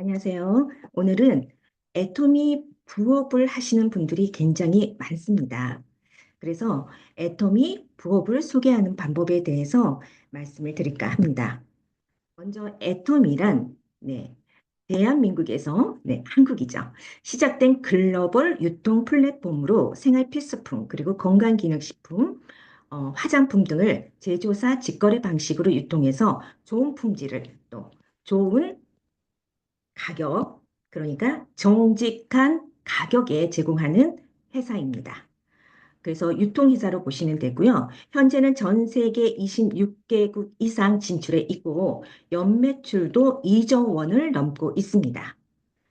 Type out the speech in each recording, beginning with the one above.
안녕하세요. 오늘은 애터미 부업을 하시는 분들이 굉장히 많습니다. 그래서 애터미 부업을 소개하는 방법에 대해서 말씀을 드릴까 합니다. 먼저 애터미란 대한민국에서 한국이죠. 시작된 글로벌 유통 플랫폼으로 생활 필수품 그리고 건강기능식품, 화장품 등을 제조사 직거래 방식으로 유통해서 좋은 품질을 또 좋은 가격, 그러니까 정직한 가격에 제공하는 회사입니다. 그래서 유통회사로 보시면 되고요. 현재는 전 세계 26개국 이상 진출해 있고 연매출도 2조 원을 넘고 있습니다.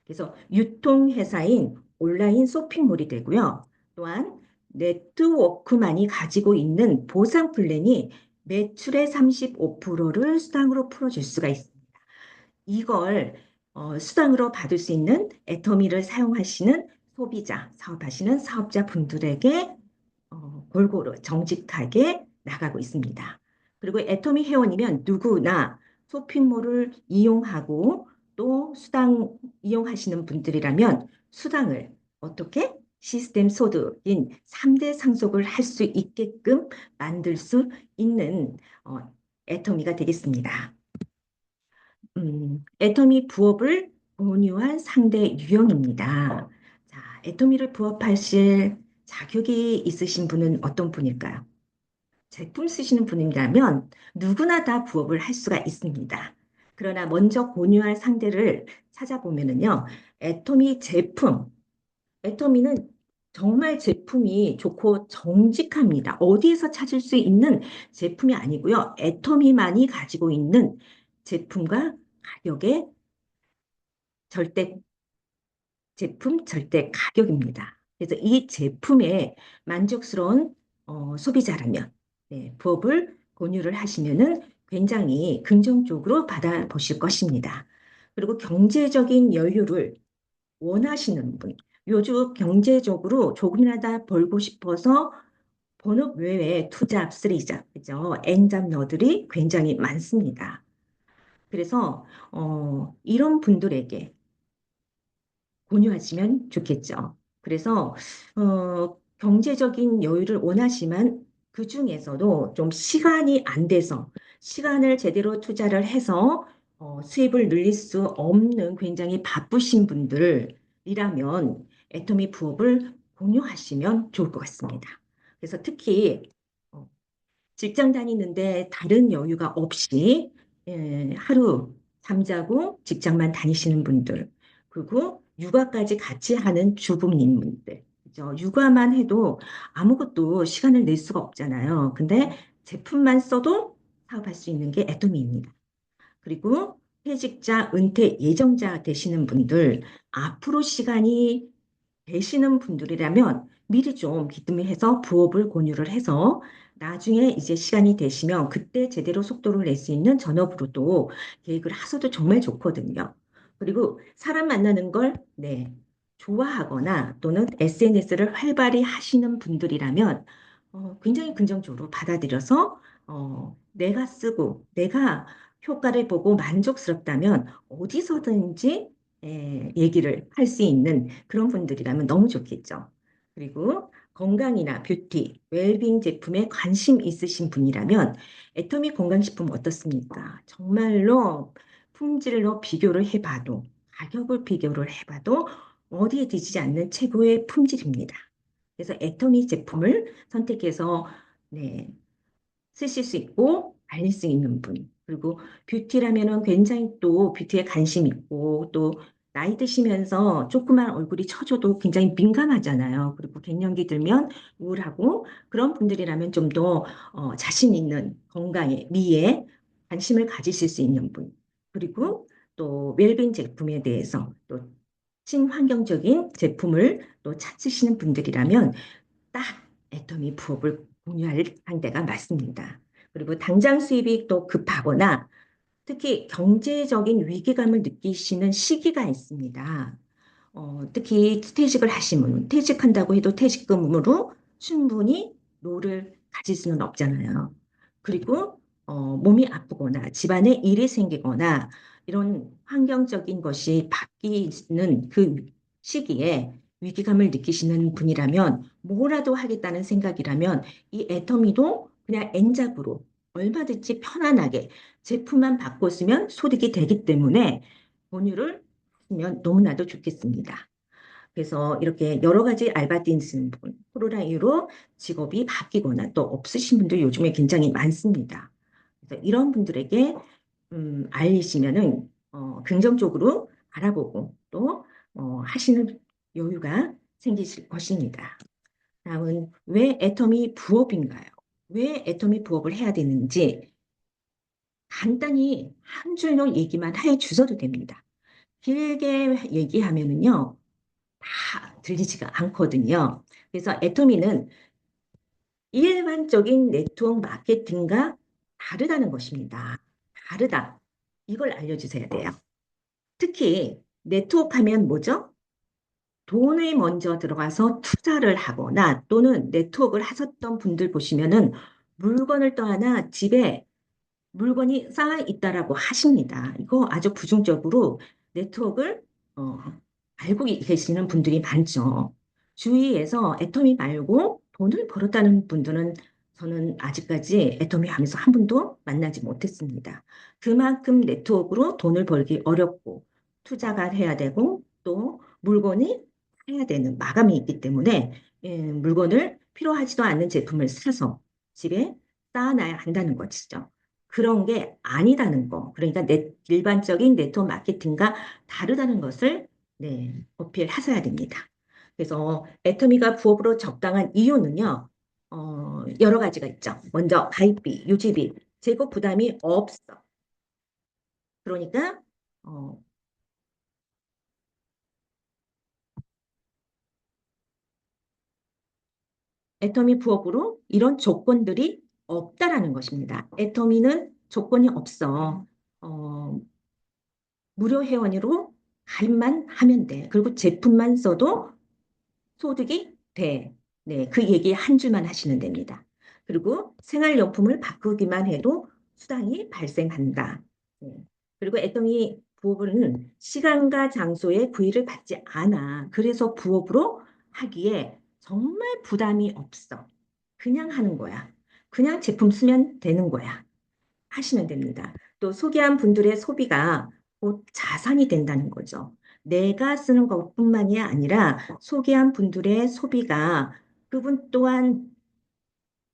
그래서 유통회사인 온라인 쇼핑몰이 되고요. 또한 네트워크만이 가지고 있는 보상 플랜이 매출의 35%를 수당으로 풀어줄 수가 있습니다. 이걸 수당으로 받을 수 있는 애터미를 사용하시는 소비자, 사업하시는 사업자 분들에게 골고루 정직하게 나가고 있습니다. 그리고 애터미 회원이면 누구나 쇼핑몰을 이용하고 또 수당 이용하시는 분들이라면 수당을 어떻게 시스템 소득인 3대 상속을 할 수 있게끔 만들 수 있는 애터미가 되겠습니다. 애터미 부업을 공유한 상대 유형입니다. 자, 애터미를 부업하실 자격이 있으신 분은 어떤 분일까요? 제품 쓰시는 분이라면 누구나 다 부업을 할 수가 있습니다. 그러나 먼저 공유할 상대를 찾아보면은요, 애터미 제품, 애터미는 정말 제품이 좋고 정직합니다. 어디에서 찾을 수 있는 제품이 아니고요. 애터미만이 가지고 있는 제품과 가격의 절대 제품 절대 가격입니다. 그래서 이 제품에 만족스러운 소비자라면 부업을 권유를 하시면은 굉장히 긍정적으로 받아보실 것입니다. 그리고 경제적인 여유를 원하시는 분, 요즘 경제적으로 조금이라도 벌고 싶어서 본업 외에 투잡, 쓰리잡, 그죠? N잡러들이 굉장히 많습니다. 그래서 이런 분들에게 공유하시면 좋겠죠. 그래서 경제적인 여유를 원하시면 그 중에서도 좀 시간이 안 돼서 시간을 제대로 투자를 해서 수입을 늘릴 수 없는 굉장히 바쁘신 분들이라면 애터미 부업을 공유하시면 좋을 것 같습니다. 그래서 특히 어, 직장 다니는데 다른 여유가 없이 하루 잠자고 직장만 다니시는 분들, 그리고 육아까지 같이 하는 주부님들, 그죠? 육아만 해도 아무것도 시간을 낼 수가 없잖아요. 근데 제품만 써도 사업할 수 있는 게 애토미입니다. 그리고 퇴직자, 은퇴 예정자 되시는 분들, 앞으로 시간이 되시는 분들이라면 미리 좀 기뜸해서 부업을 권유를 해서 나중에 이제 시간이 되시면 그때 제대로 속도를 낼 수 있는 전업으로도 계획을 하셔도 정말 좋거든요. 그리고 사람 만나는 걸 좋아하거나 또는 SNS를 활발히 하시는 분들이라면 굉장히 긍정적으로 받아들여서 내가 쓰고 내가 효과를 보고 만족스럽다면 어디서든지 얘기를 할 수 있는 그런 분들이라면 너무 좋겠죠. 그리고 건강이나 뷰티, 웰빙 제품에 관심 있으신 분이라면 애터미 건강식품 어떻습니까? 정말로 품질로 비교를 해봐도 가격을 비교를 해봐도 어디에 뒤지지 않는 최고의 품질입니다. 그래서 애터미 제품을 선택해서 네, 쓰실 수 있고 알릴 수 있는 분. 그리고 뷰티라면은 굉장히 또 뷰티에 관심 있고 또 나이 드시면서 조그만 얼굴이 처져도 굉장히 민감하잖아요. 그리고 갱년기 들면 우울하고 그런 분들이라면 좀 더 자신 있는 건강에, 미에 관심을 가지실 수 있는 분. 그리고 또 웰빙 제품에 대해서 또 친환경적인 제품을 또 찾으시는 분들이라면 딱 애터미 부업을 공유할 상대가 맞습니다. 그리고 당장 수입이 또 급하거나 특히 경제적인 위기감을 느끼시는 시기가 있습니다. 특히 퇴직을 하시면 퇴직한다고 해도 퇴직금으로 충분히 노를 가질 수는 없잖아요. 그리고 몸이 아프거나 집안에 일이 생기거나 이런 환경적인 것이 바뀌는 그 시기에 위기감을 느끼시는 분이라면 뭐라도 하겠다는 생각이라면 이 애터미도 그냥 N잡으로 얼마든지 편안하게 제품만 바꿔 쓰면 소득이 되기 때문에 권유를 하면 너무나도 좋겠습니다. 그래서 이렇게 여러 가지 알바 뛰시는 분, 코로나 이후로 직업이 바뀌거나 또 없으신 분들 요즘에 굉장히 많습니다. 그래서 이런 분들에게 알리시면은 긍정적으로 알아보고 또 하시는 여유가 생기실 것입니다. 다음은 왜 애터미 부업인가요? 왜 애터미 부업을 해야 되는지 간단히 한 줄로 얘기만 해 주셔도 됩니다. 길게 얘기하면은요, 다 들리지가 않거든요. 그래서 애터미는 일반적인 네트워크 마케팅과 다르다는 것입니다. 다르다. 이걸 알려주셔야 돼요. 특히 네트워크 하면 뭐죠? 돈이 먼저 들어가서 투자를 하거나 또는 네트워크를 하셨던 분들 보시면은 물건을 떠나 집에 물건이 쌓여 있다라고 하십니다. 이거 아주 부정적으로 네트워크를 어, 알고 계시는 분들이 많죠. 주위에서 애터미 말고 돈을 벌었다는 분들은 저는 아직까지 애터미 하면서 한 분도 만나지 못했습니다. 그만큼 네트워크로 돈을 벌기 어렵고 투자가 해야 되고 또 물건이 해야 되는 마감이 있기 때문에 물건을 필요하지도 않는 제품을 사서 집에 쌓아놔야 한다는 것이죠. 그런 게 아니다는 거. 그러니까 일반적인 네트워크 마케팅과 다르다는 것을 네, 어필하셔야 됩니다. 그래서 애터미가 부업으로 적당한 이유는요, 여러 가지가 있죠. 먼저 가입비, 유지비, 재고 부담이 없어. 그러니까 어, 애터미 부업으로 이런 조건들이 없다라는 것입니다. 애터미는 조건이 없어. 어, 무료 회원으로 가입만 하면 돼. 그리고 제품만 써도 소득이 돼. 네, 그 얘기 한 줄만 하시면 됩니다. 그리고 생활용품을 바꾸기만 해도 수당이 발생한다. 네. 그리고 애터미 부업은 시간과 장소에 구애를 받지 않아. 그래서 부업으로 하기에 정말 부담이 없어. 그냥 하는 거야. 그냥 제품 쓰면 되는 거야. 하시면 됩니다. 또 소개한 분들의 소비가 곧 자산이 된다는 거죠. 내가 쓰는 것뿐만이 아니라 소개한 분들의 소비가 그분 또한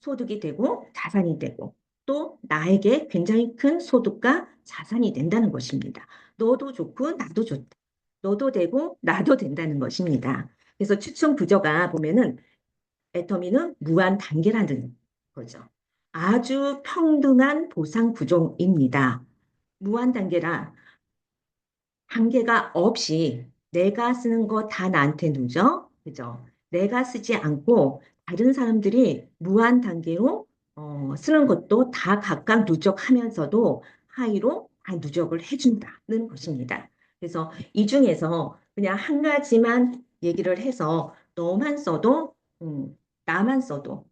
소득이 되고 자산이 되고 또 나에게 굉장히 큰 소득과 자산이 된다는 것입니다. 너도 좋고 나도 좋다. 너도 되고 나도 된다는 것입니다. 그래서 추천 구조가 보면은 애터미는 무한 단계라는 거죠. 아주 평등한 보상 구조입니다. 무한 단계라 한계가 없이 내가 쓰는 거 다 나한테 누죠? 그죠? 내가 쓰지 않고 다른 사람들이 무한 단계로 쓰는 것도 다 각각 누적하면서도 하위로 다 누적을 해준다는 것입니다. 그래서 이 중에서 그냥 한 가지만 얘기를 해서 너만 써도 나만 써도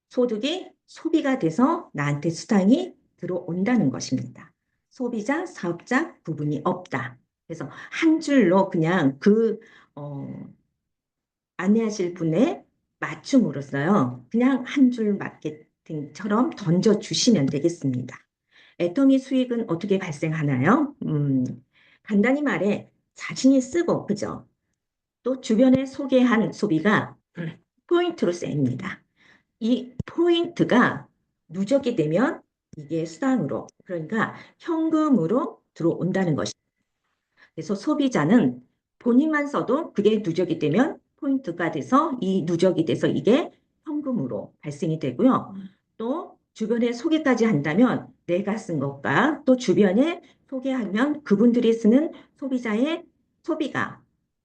소득이 소비가 돼서 나한테 수당이 들어온다는 것입니다. 소비자, 사업자 구분이 없다. 그래서 한 줄로 그냥 어, 안내하실 분의 맞춤으로써요. 그냥 한 줄 마케팅처럼 던져주시면 되겠습니다. 애터미 수익은 어떻게 발생하나요? 간단히 말해 자신이 쓰고, 그죠? 또 주변에 소개한 소비가 포인트로 쓰입니다. 이 포인트가 누적이 되면 이게 수당으로, 그러니까 현금으로 들어온다는 것입니다. 그래서 소비자는 본인만 써도 그게 누적이 되면 포인트가 돼서 이 누적이 돼서 이게 현금으로 발생이 되고요. 또 주변에 소개까지 한다면 내가 쓴 것과 또 주변에 소개하면 그분들이 쓰는 소비자의 소비가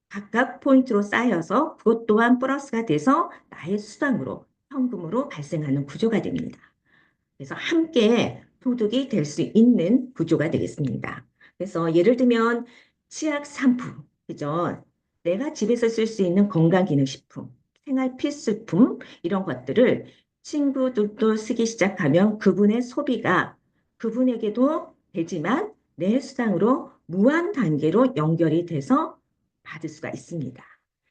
각각 포인트로 쌓여서 그것 또한 플러스가 돼서 나의 수당으로 현금으로 발생하는 구조가 됩니다. 그래서 함께 소득이 될 수 있는 구조가 되겠습니다. 그래서 예를 들면 치약 상품, 그죠? 내가 집에서 쓸 수 있는 건강기능식품, 생활 필수품 이런 것들을 친구들도 쓰기 시작하면 그분의 소비가 그분에게도 되지만 내 수당으로 무한 단계로 연결이 돼서 받을 수가 있습니다.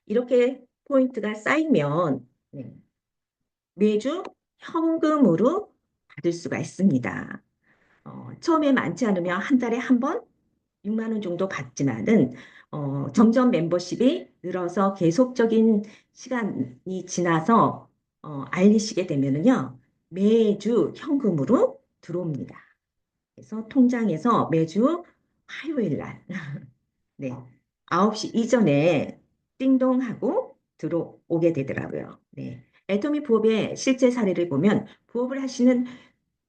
이렇게 포인트가 쌓이면 네, 매주 현금으로 받을 수가 있습니다. 처음에 많지 않으면 한 달에 한 번 6만 원 정도 받지만은 점점 멤버십이 늘어서 계속적인 시간이 지나서 알리시게 되면은요 매주 현금으로 들어옵니다. 그래서 통장에서 매주 화요일 날 네, 9시 이전에 띵동 하고 들어오게 되더라고요. 네. 애터미 부업의 실제 사례를 보면 부업을 하시는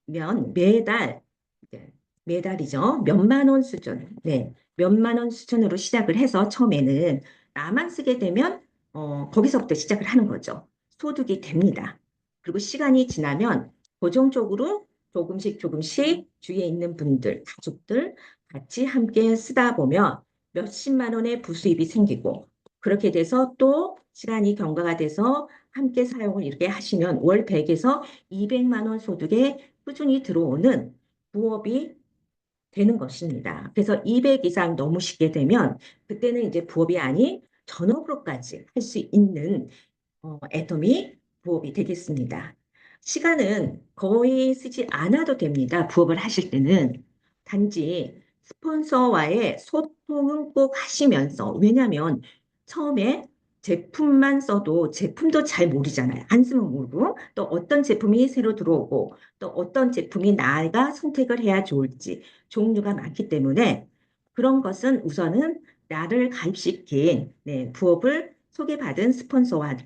면 매달 이제 매달이죠. 몇만 원 수준. 네. 몇만 원 수준으로 시작을 해서 처음에는 나만 쓰게 되면 거기서부터 시작을 하는 거죠. 소득이 됩니다. 그리고 시간이 지나면 고정적으로 조금씩 조금씩 주위에 있는 분들, 가족들 같이 함께 쓰다 보면 몇십만 원의 부수입이 생기고 그렇게 돼서 또 시간이 경과가 돼서 함께 사용을 이렇게 하시면 월 100에서 200만 원 소득의 꾸준히 들어오는 부업이 되는 것입니다. 그래서 200 이상 넘으시게 되면 그때는 이제 부업이 아닌 전업으로까지 할 수 있는 애터미 부업이 되겠습니다. 시간은 거의 쓰지 않아도 됩니다. 부업을 하실 때는 단지 스폰서와의 소통은 꼭 하시면서 왜냐하면 처음에 제품만 써도 제품도 잘 모르잖아요. 안 쓰면 모르고 또 어떤 제품이 새로 들어오고 또 어떤 제품이 나가 선택을 해야 좋을지 종류가 많기 때문에 그런 것은 우선은 나를 가입시킨 부업을 소개받은 스폰서와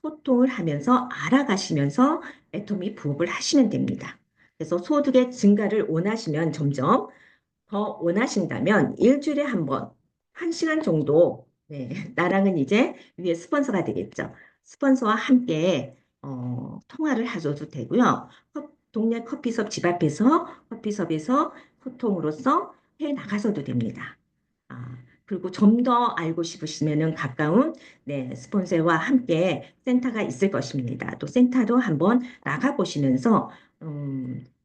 소통을 하면서 알아가시면서 애터미 부업을 하시면 됩니다. 그래서 소득의 증가를 원하시면 점점 더 원하신다면 일주일에 한 번, 한 시간 정도, 네, 나랑은 이제 위에 스폰서가 되겠죠. 스폰서와 함께 통화를 하셔도 되고요. 동네 커피숍 집 앞에서 커피숍에서 소통으로서 해 나가셔도 됩니다. 그리고 좀 더 알고 싶으시면은 가까운 스폰서와 함께 센터가 있을 것입니다. 또 센터도 한번 나가보시면서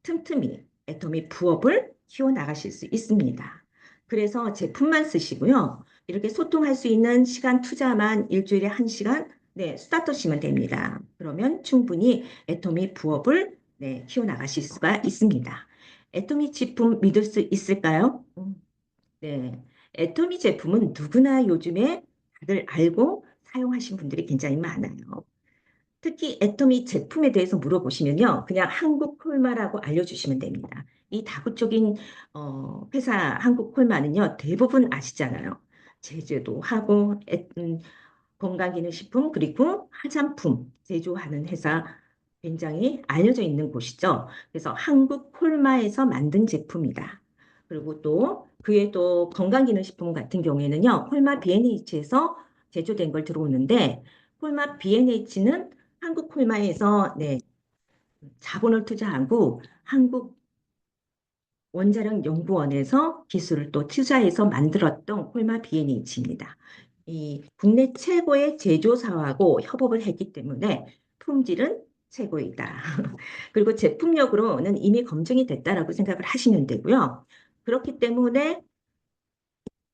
틈틈이 애터미 부업을 키워나가실 수 있습니다. 그래서 제품만 쓰시고요. 이렇게 소통할 수 있는 시간 투자만 일주일에 한 시간 수다 떠시면 됩니다. 그러면 충분히 애터미 부업을 키워나가실 수가 있습니다. 애터미 제품 믿을 수 있을까요? 네. 애토미 제품은 누구나 요즘에 다들 알고 사용하신 분들이 굉장히 많아요. 특히 애토미 제품에 대해서 물어보시면요. 그냥 한국 콜마라고 알려주시면 됩니다. 이 다국적인 회사 한국 콜마는요. 대부분 아시잖아요. 제재도 하고 건강기능식품 그리고 화장품 제조하는 회사 굉장히 알려져 있는 곳이죠. 그래서 한국 콜마에서 만든 제품이다. 그리고 또 그에 또 건강기능식품 같은 경우에는요. 콜마 B&H에서 제조된 걸 들어오는데 콜마 B&H는 한국 콜마에서 자본을 투자하고 한국 원자력 연구원에서 기술을 또 투자해서 만들었던 콜마 B&H입니다. 이 국내 최고의 제조사하고 협업을 했기 때문에 품질은 최고이다. 그리고 제품력으로는 이미 검증이 됐다라고 생각을 하시면 되고요. 그렇기 때문에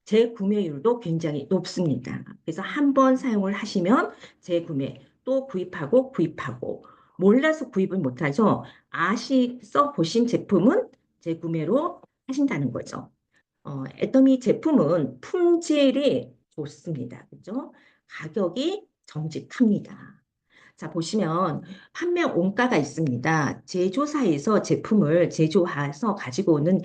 재구매율도 굉장히 높습니다. 그래서 한 번 사용을 하시면 재구매 또 구입하고 구입하고 몰라서 구입을 못하죠. 써보신 제품은 재구매로 하신다는 거죠. 애터미 제품은 품질이 좋습니다. 그죠? 가격이 정직합니다. 자, 보시면 판매 원가가 있습니다. 제조사에서 제품을 제조해서 가지고 오는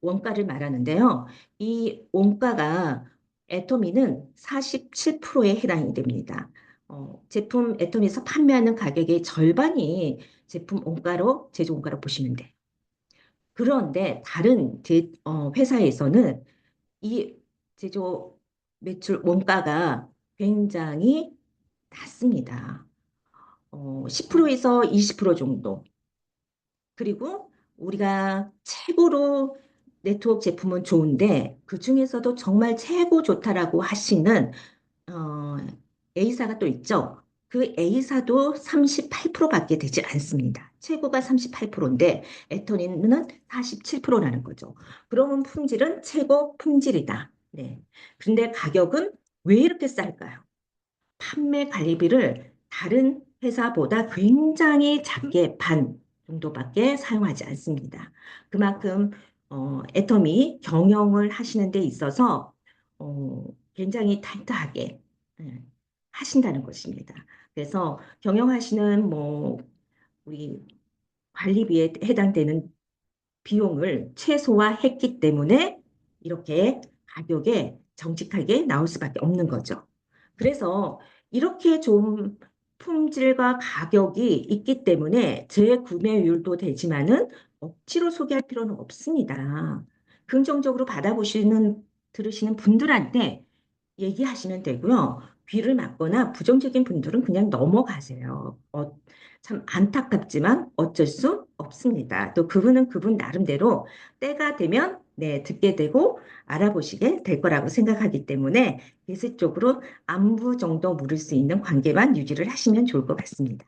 원가를 말하는데요. 이 원가가 애터미는 47%에 해당이 됩니다. 제품 애터미에서 판매하는 가격의 절반이 제품 원가로 제조 원가로 보시면 돼요. 그런데 다른 회사에서는 이 제조 매출 원가가 굉장히 낮습니다. 10%에서 20% 정도. 그리고 우리가 최고로 네트워크 제품은 좋은데 그 중에서도 정말 최고 좋다라고 하시는 어, A사가 또 있죠. 그 A사도 38%밖에 되지 않습니다. 최고가 38%인데 애터미는 47%라는 거죠. 그러면 품질은 최고 품질이다. 네. 근데 가격은 왜 이렇게 쌀까요? 판매 관리비를 다른 회사보다 굉장히 작게 반 정도밖에 사용하지 않습니다. 그만큼 애터미 경영을 하시는 데 있어서 어, 굉장히 타이트하게 예, 하신다는 것입니다. 그래서 경영하시는 뭐 우리 관리비에 해당되는 비용을 최소화했기 때문에 이렇게 가격에 정직하게 나올 수밖에 없는 거죠. 그래서 이렇게 좀 품질과 가격이 있기 때문에 재구매율도 되지만은 억지로 소개할 필요는 없습니다. 긍정적으로 받아보시는, 들으시는 분들한테 얘기하시면 되고요. 귀를 막거나 부정적인 분들은 그냥 넘어가세요. 참 안타깝지만 어쩔 수 없습니다. 또 그분은 그분 나름대로 때가 되면 네, 듣게 되고 알아보시게 될 거라고 생각하기 때문에 계속적으로 안부 정도 물을 수 있는 관계만 유지를 하시면 좋을 것 같습니다.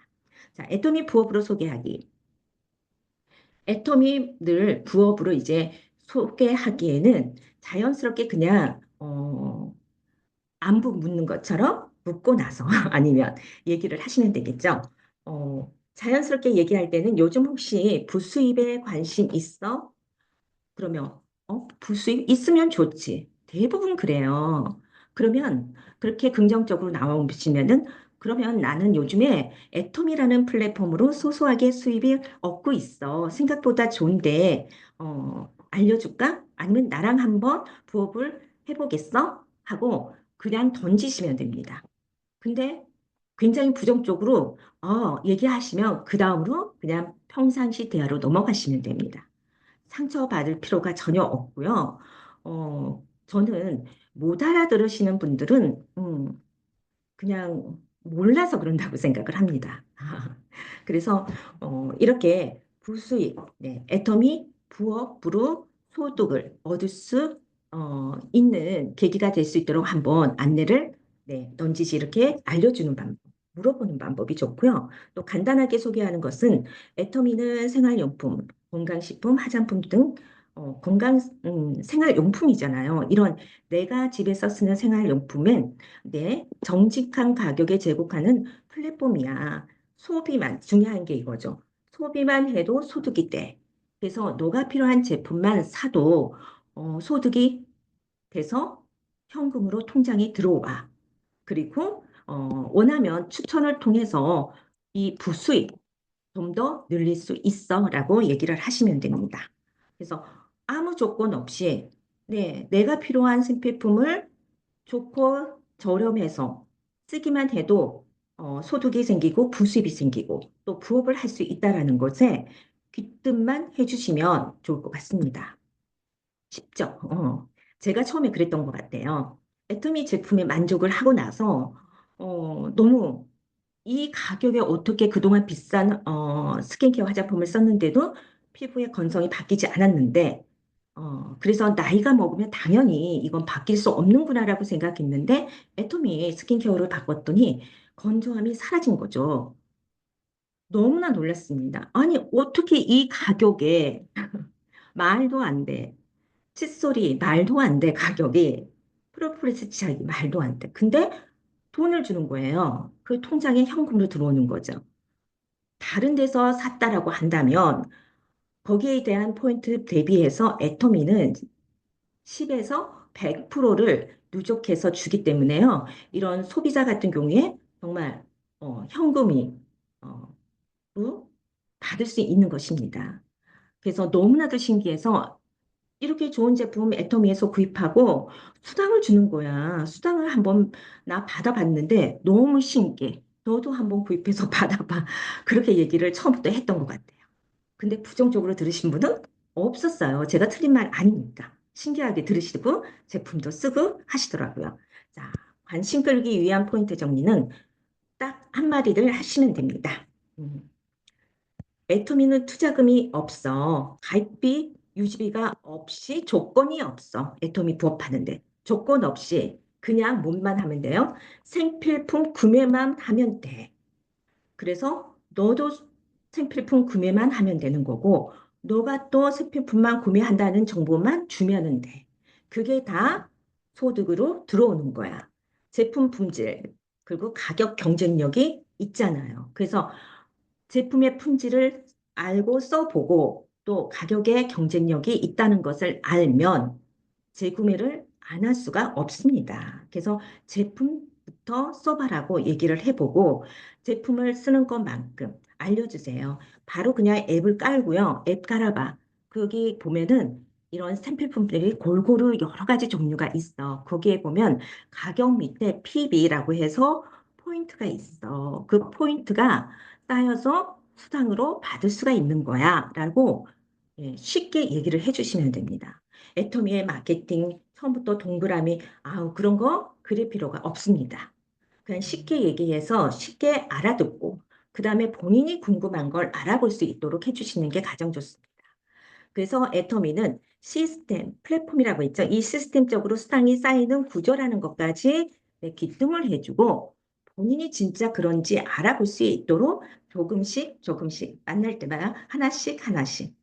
자, 애터미 부업으로 소개하기. 애터미를 부업으로 이제 소개하기에는 자연스럽게 그냥 안부 묻는 것처럼 묻고 나서 아니면 얘기를 하시면 되겠죠. 자연스럽게 얘기할 때는 요즘 혹시 부수입에 관심 있어? 그러면 부수입 있으면 좋지. 대부분 그래요. 그러면 그렇게 긍정적으로 나오시면은 그러면 나는 요즘에 애톰이라는 플랫폼으로 소소하게 수입이 얻고 있어. 생각보다 좋은데 알려줄까? 아니면 나랑 한번 부업을 해보겠어? 하고 그냥 던지시면 됩니다. 근데 굉장히 부정적으로 얘기하시면 그 다음으로 그냥 평상시 대화로 넘어가시면 됩니다. 상처받을 필요가 전혀 없고요. 저는 못 알아들으시는 분들은 그냥 몰라서 그런다고 생각을 합니다. 그래서 이렇게 부수입, 네, 애터미 부업으로 소득을 얻을 수 있는 계기가 될 수 있도록 한번 안내를 네, 넌지시 이렇게 알려주는 방법, 물어보는 방법이 좋고요. 또 간단하게 소개하는 것은 애터미는 생활용품, 건강식품, 화장품 등 건강 생활용품이잖아요. 이런 내가 집에서 쓰는 생활용품은 네, 정직한 가격에 제공하는 플랫폼이야. 소비만 중요한 게 이거죠. 소비만 해도 소득이 돼. 그래서 너가 필요한 제품만 사도 소득이 돼서 현금으로 통장에 들어와. 그리고 원하면 추천을 통해서 이 부수입 좀 더 늘릴 수 있어라고 얘기를 하시면 됩니다. 그래서 아무 조건 없이 네, 내가 필요한 생필품을 좋고 저렴해서 쓰기만 해도 소득이 생기고 부수입이 생기고 또 부업을 할 수 있다라는 것에 귀뜸만 해주시면 좋을 것 같습니다. 쉽죠? 제가 처음에 그랬던 것 같아요. 애터미 제품에 만족을 하고 나서 너무 이 가격에 어떻게 그동안 비싼 스킨케어 화장품을 썼는데도 피부의 건성이 바뀌지 않았는데 그래서 나이가 먹으면 당연히 이건 바뀔 수 없는구나라고 생각했는데 애토미 스킨케어를 바꿨더니 건조함이 사라진 거죠. 너무나 놀랐습니다. 아니 어떻게 이 가격에 말도 안 돼. 칫솔이 말도 안 돼 가격이 프로폴리스 치약이 말도 안 돼. 근데 돈을 주는 거예요. 그 통장에 현금으로 들어오는 거죠. 다른 데서 샀다라고 한다면 거기에 대한 포인트 대비해서 애터미는 10에서 100%를 누적해서 주기 때문에요. 이런 소비자 같은 경우에 정말 현금이 어, 로 받을 수 있는 것입니다. 그래서 너무나도 신기해서 이렇게 좋은 제품 애터미에서 구입하고 수당을 주는 거야. 수당을 한번 나 받아봤는데 너무 신기해. 너도 한번 구입해서 받아봐. 그렇게 얘기를 처음부터 했던 것 같아요. 근데 부정적으로 들으신 분은 없었어요. 제가 틀린 말 아니니까. 신기하게 들으시고 제품도 쓰고 하시더라고요. 자, 관심 끌기 위한 포인트 정리는 딱 한마디를 하시면 됩니다. 음, 애터미는 투자금이 없어. 가입비, 유지비가 없이 조건이 없어. 애터미 부업하는데. 조건 없이 그냥 뭐만 하면 돼요? 생필품 구매만 하면 돼. 그래서 너도 생필품 구매만 하면 되는 거고, 너가 또 생필품만 구매한다는 정보만 주면은 돼. 그게 다 소득으로 들어오는 거야. 제품 품질, 그리고 가격 경쟁력이 있잖아요. 그래서 제품의 품질을 알고 써보고 또 가격의 경쟁력이 있다는 것을 알면 재구매를 안 할 수가 없습니다. 그래서 제품부터 써봐라고 얘기를 해보고 제품을 쓰는 것만큼 알려주세요. 바로 그냥 앱을 깔고요. 앱 깔아봐. 거기 보면은 이런 스탬필품들이 골고루 여러 가지 종류가 있어. 거기에 보면 가격 밑에 PB라고 해서 포인트가 있어. 그 포인트가 쌓여서 수당으로 받을 수가 있는 거야. 라고 쉽게 얘기를 해주시면 됩니다. 애터미의 마케팅 처음부터 동그라미 아우 그런 거 그릴 필요가 없습니다. 그냥 쉽게 얘기해서 쉽게 알아듣고 그 다음에 본인이 궁금한 걸 알아볼 수 있도록 해주시는 게 가장 좋습니다. 그래서 애터미는 시스템, 플랫폼이라고 있죠. 이 시스템적으로 수당이 쌓이는 구조라는 것까지 기능을 해주고 본인이 진짜 그런지 알아볼 수 있도록 조금씩 조금씩 만날 때마다 하나씩 하나씩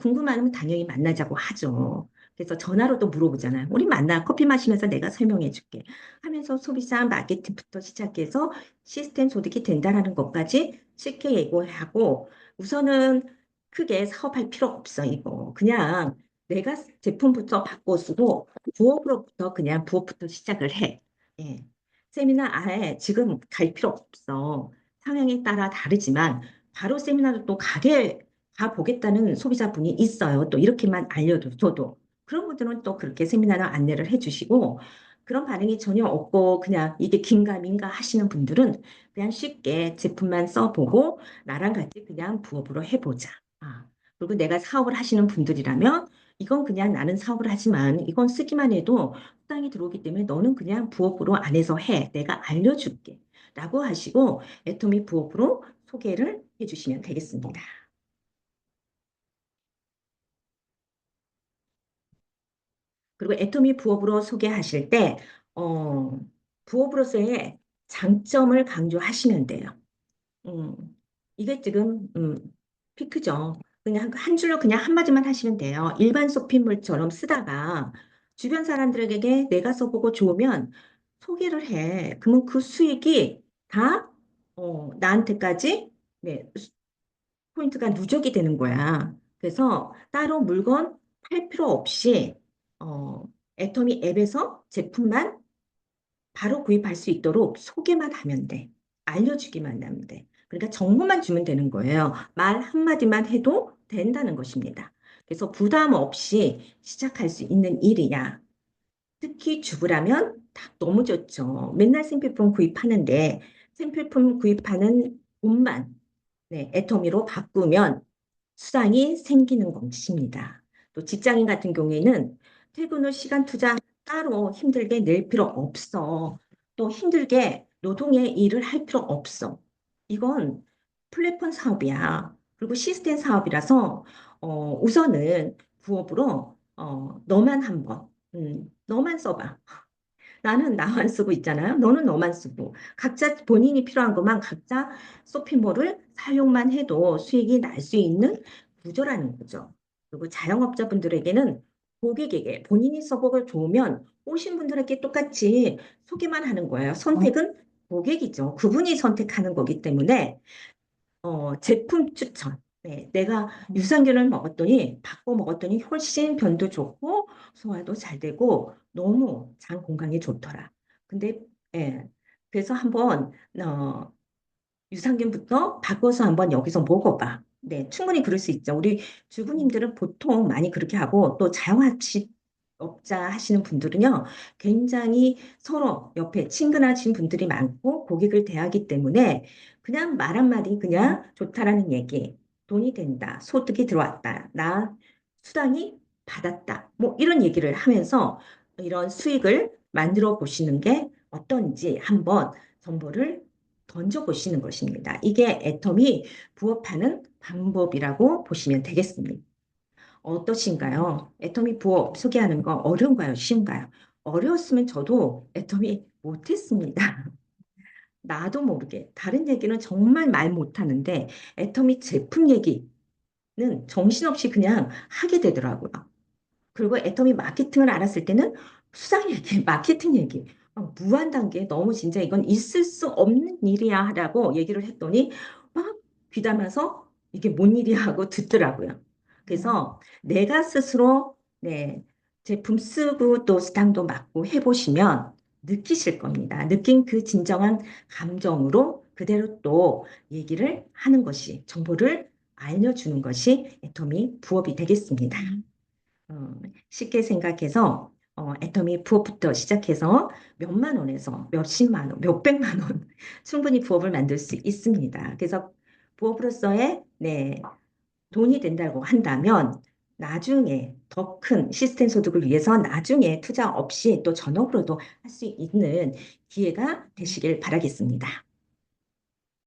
궁금하면 당연히 만나자고 하죠. 그래서 전화로도 물어보잖아요. 우리 만나 커피 마시면서 내가 설명해 줄게 하면서 소비자 마케팅부터 시작해서 시스템 소득이 된다라는 것까지 쉽게 얘기하고 우선은 크게 사업할 필요 없어, 이거. 그냥 내가 제품부터 바꿔 쓰고 부업으로부터 그냥 부업부터 시작을 해. 예. 세미나 아예 지금 갈 필요 없어. 상황에 따라 다르지만 바로 세미나를 또 가게 가보겠다는 소비자분이 있어요. 또 이렇게만 알려줘도. 그런 분들은 또 그렇게 세미나를 안내를 해주시고 그런 반응이 전혀 없고 그냥 이게 긴가민가 하시는 분들은 그냥 쉽게 제품만 써보고 나랑 같이 그냥 부업으로 해보자. 아, 그리고 내가 사업을 하시는 분들이라면 이건 그냥 나는 사업을 하지만 이건 쓰기만 해도 수당이 들어오기 때문에 너는 그냥 부업으로 안에서 해. 내가 알려줄게. 라고 하시고 애터미 부업으로 소개를 해주시면 되겠습니다. 그리고 애터미 부업으로 소개하실 때, 어, 부업으로서의 장점을 강조하시면 돼요. 음, 이게 지금 피크죠. 그냥 한 줄로 그냥 한마디만 하시면 돼요. 일반 쇼핑몰처럼 쓰다가 주변 사람들에게 내가 써보고 좋으면 소개를 해. 그러면 그 수익이 다 나한테까지 포인트가 누적이 되는 거야. 그래서 따로 물건 팔 필요 없이 어, 애터미 앱에서 제품만 바로 구입할 수 있도록 소개만 하면 돼. 알려주기만 하면 돼. 그러니까 정보만 주면 되는 거예요. 말 한마디만 해도 된다는 것입니다. 그래서 부담 없이 시작할 수 있는 일이야. 특히 주부라면 딱 너무 좋죠. 맨날 생필품 구입하는데 생필품 구입하는 돈만 애터미로 바꾸면 수당이 생기는 것입니다. 또 직장인 같은 경우에는 퇴근 후 시간 투자 따로 힘들게 낼 필요 없어. 또 힘들게 노동의 일을 할 필요 없어. 이건 플랫폼 사업이야. 그리고 시스템 사업이라서 우선은 부업으로 너만 한번 너만 써봐. 나는 나만 쓰고 있잖아요. 너는 너만 쓰고. 각자 본인이 필요한 것만 각자 쇼핑몰을 사용만 해도 수익이 날 수 있는 구조라는 거죠. 그리고 자영업자분들에게는 고객에게 본인이 써보고 좋으면 오신 분들에게 똑같이 소개만 하는 거예요. 선택은 고객이죠. 그분이 선택하는 거기 때문에 제품 추천. 내가 유산균을 먹었더니, 바꿔 먹었더니 훨씬 변도 좋고, 소화도 잘 되고, 너무 장 건강에 좋더라. 근데, 예. 그래서 한번, 유산균부터 바꿔서 한번 여기서 먹어봐. 네, 충분히 그럴 수 있죠. 우리 주부님들은 보통 많이 그렇게 하고 또 자영업자 하시는 분들은요, 굉장히 서로 옆에 친근하신 분들이 많고 고객을 대하기 때문에 그냥 말 한마디 그냥 좋다라는 얘기, 돈이 된다, 소득이 들어왔다, 나 수당이 받았다, 뭐 이런 얘기를 하면서 이런 수익을 만들어 보시는 게 어떤지 한번 정보를 던져보시는 것입니다. 이게 애텀이 부업하는 방법이라고 보시면 되겠습니다. 어떠신가요? 애터미 부업 소개하는 거 어려운가요? 쉬운가요? 어려웠으면 저도 애터미 못했습니다. 나도 모르게. 다른 얘기는 정말 말 못하는데 애터미 제품 얘기는 정신없이 그냥 하게 되더라고요. 그리고 애터미 마케팅을 알았을 때는 수상 얘기, 마케팅 얘기, 무한 단계 너무 진짜 이건 있을 수 없는 일이야 라고 얘기를 했더니 막 귀담아서 이게 뭔 일이야 하고 듣더라고요. 그래서 내가 스스로 네, 제품 쓰고 또 수당도 받고 해보시면 느끼실 겁니다. 느낀 그 진정한 감정으로 그대로 또 얘기를 하는 것이 정보를 알려주는 것이 애터미 부업이 되겠습니다. 어, 쉽게 생각해서 애터미 부업부터 시작해서 몇만 원에서 몇십만 원, 몇백만 원 충분히 부업을 만들 수 있습니다. 그래서 부업으로서의 네, 돈이 된다고 한다면 나중에 더 큰 시스템 소득을 위해서 나중에 투자 없이 또 전업으로도 할 수 있는 기회가 되시길 바라겠습니다.